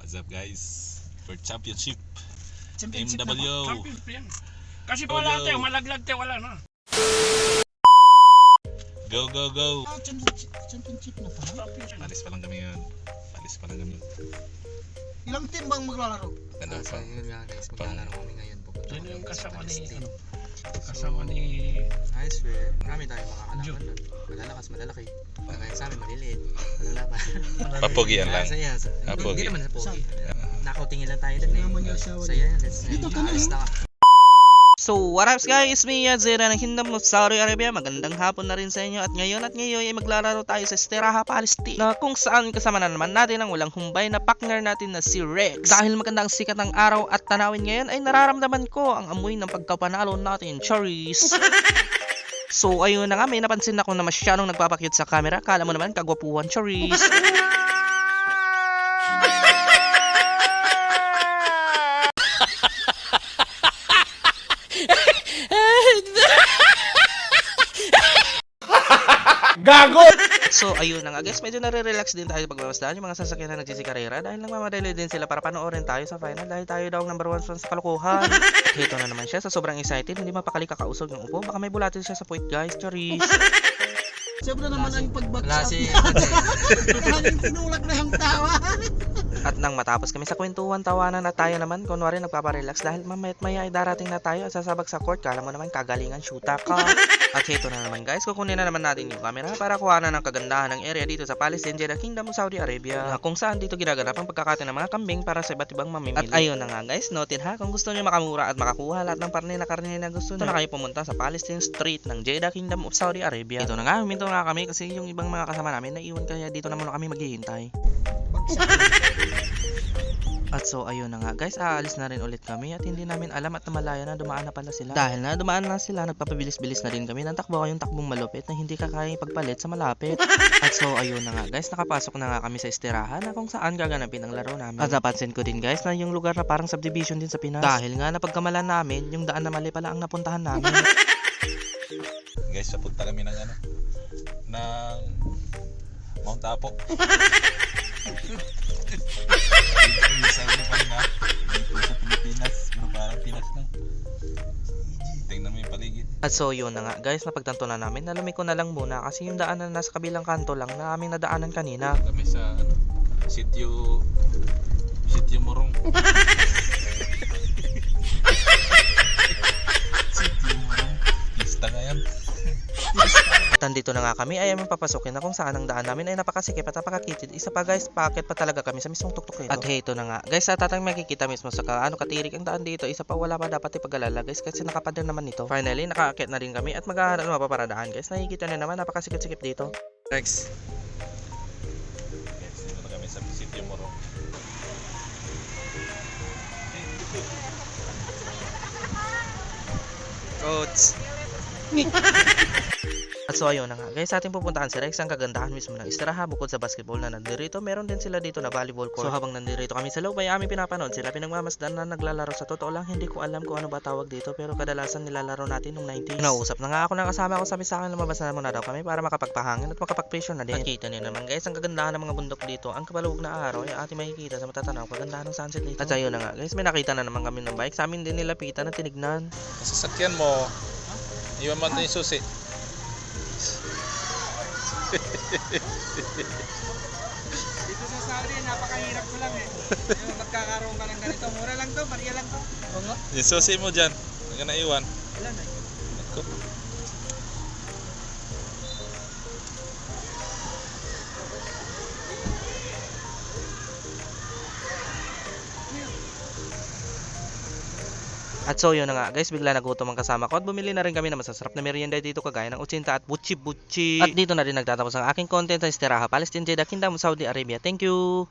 What's up guys? For championship. Championship MW. na po. Champion. Kasi wala tayo, malaglag tayo, wala na. Go, go, go. Championship na pa. Palis pa lang kami yun. Ilang team bang maglalaro? Ano So pa? yun nga guys, maglalaro kami ngayon. Pupunta Yun kami yung sa kasama ni, Palestine. kasama ni, I swear, marami tayong makakalaban Jun. doon. Malalakas, malalaki. Kaya sa amin, maliliit. Malalaban. Papugian lang. Saya. Pogi. Hindi naman sa pogi. Nakautingin lang tayo doon Naman yung eh. asawa So yan, let's Dito ka na. alis na ka. So what up guys, me Zera ng Kingdom of Saudi Arabia. Magandang hapon na rin sa inyo at ngayon ay maglalaro tayo sa Istiraha Palestine, na kung saan kasama na naman natin ang walang humbay na partner natin na si Rex. Dahil magandang sikat ng araw at tanawin ngayon ay nararamdaman ko ang amoy ng pagkapanalo natin, Charis. So ayun na nga, may napansin ako na masyadong nagpapakyut sa camera. Kala mo naman kagwapuhan, Charis. Gago! So ayun na nga guys, medyo nare-relax din tayo pagmamasdan yung mga sasakyan na nagsisikarera dahil nagmamadali din sila para panoorin tayo sa final dahil tayo daw ang number 1 fan sa kalokohan. Ito na naman siya, sa sobrang excited, hindi mapakali kakausog ng upo, baka may bulatil siya sa puwit guys, Charis. Siyempre naman ang pagbagsak. Klase. Maraming tinulak na yung tawa. At nang matapos kami sa kwentuhan, tawanan na tayo naman, kunwari nagpaparelax dahil mamayat maya ay darating na tayo at sasabag sa court, kala mo naman kagalingan, shoota ka. At ito na naman guys, kukunin na naman natin yung camera para kuhanan ng kagandahan ng area dito sa Palestine, Jeddah Kingdom of Saudi Arabia, na kung saan dito ginaganap ang pagkakati ng mga kambing para sa iba't ibang mamimili. At ayun na nga guys, noted ha, kung gusto niyo makamura at makakuha lahat ng karne na gusto niyo, na kayo pumunta sa Palestine Street ng Jeddah Kingdom of Saudi Arabia. Ito na nga, huminto nga kami kasi yung ibang mga kasama namin naiwan, kaya dito na muna kami maghihintay. At so ayun na nga guys, aalis na rin ulit kami at hindi namin alam at namalaya na dumaan na pala sila. Dahil na dumaan na sila, nagpapabilis-bilis na rin kami ng takbo kayong takbong malupit na hindi kakayang pagpalit sa malapit. At so ayun na nga guys, nakapasok na nga kami sa Istiraha na kung saan gaganapin ang laro namin. At napansin ko din guys na yung lugar na parang subdivision din sa Pinas. Dahil nga napagkamalan namin, yung daan na mali pala ang napuntahan namin. Guys, napunta kami ng ano? Ng Mount Apo. Sa Pilipinas, pero parang Pinas na. Tingnan mo yung paligid. At so yun na nga guys, napagtanto na namin na lumiko na lang muna kasi yung daan na nasa kabilang kanto lang na aming nadaanan kanina. Kami sa ano, Sitio Morong. Sitio Morong. Pista nga yan. At nandito na nga kami ay aming papasukin na kung saan ang daan namin ay napakasikip at napakakitid. Isa pa guys, paakit pa talaga kami sa mismong tuktok nito. At heto na nga guys, at tatang makikita mismo sa katirik ang daan dito. Isa pa, wala pa dapat ipag-alala guys kasi nakapader naman ito. Finally, nakaakyat na rin kami at maghahanap ng mapaparadaan guys. Nakikita na naman, napakasikip-sikip dito. Rex. Guys, dito na kami sa Sitio Morong. Coach. At so ayun na nga guys, sa ating pupuntahan si Rex, ang kagandahan mismo ng Istiraha. Bukod sa basketball na nandirito, meron din sila dito na volleyball court. So habang nandirito kami sa loob ay aming pinapanood sila pinagmamasdan na naglalaro. Sa totoo lang hindi ko alam kung ano ba tawag dito, pero kadalasan nilalaro natin nung 90s. Nausap na nga ako ng kasama ko, sabi sa akin lumabas na muna daw kami para makapagpahangin at makapag-pressure na din. Nakita niyo naman guys, ang kagandahan ng mga bundok dito. Ang kabaluwag na araw ay ating makikita sa matatanaw kagandahan ng sunset dito. At ayun na nga guys, may nakita na naman kami ng bike. Sa amin din nilapitan at tinignan. Sasakyan mo, iwan mo ito yung susi. Dito sa Saudi, napakahirap ko lang eh. Yung magkakaroon ka ng ganito, mura lang to, Maria lang to. Oo nga. Yung susi mo dyan, huwag ka na iwan. Ilan na yun? Ako. At so yun na nga guys, bigla nagutom ang kasama ko at bumili na rin kami ng masasarap na merienda dito kagaya ng utsinta at butchi-butchi. At dito na rin nagtatapos ang aking content sa Istiraha Palestine, Jeddah Kingdom of Saudi Arabia. Thank you!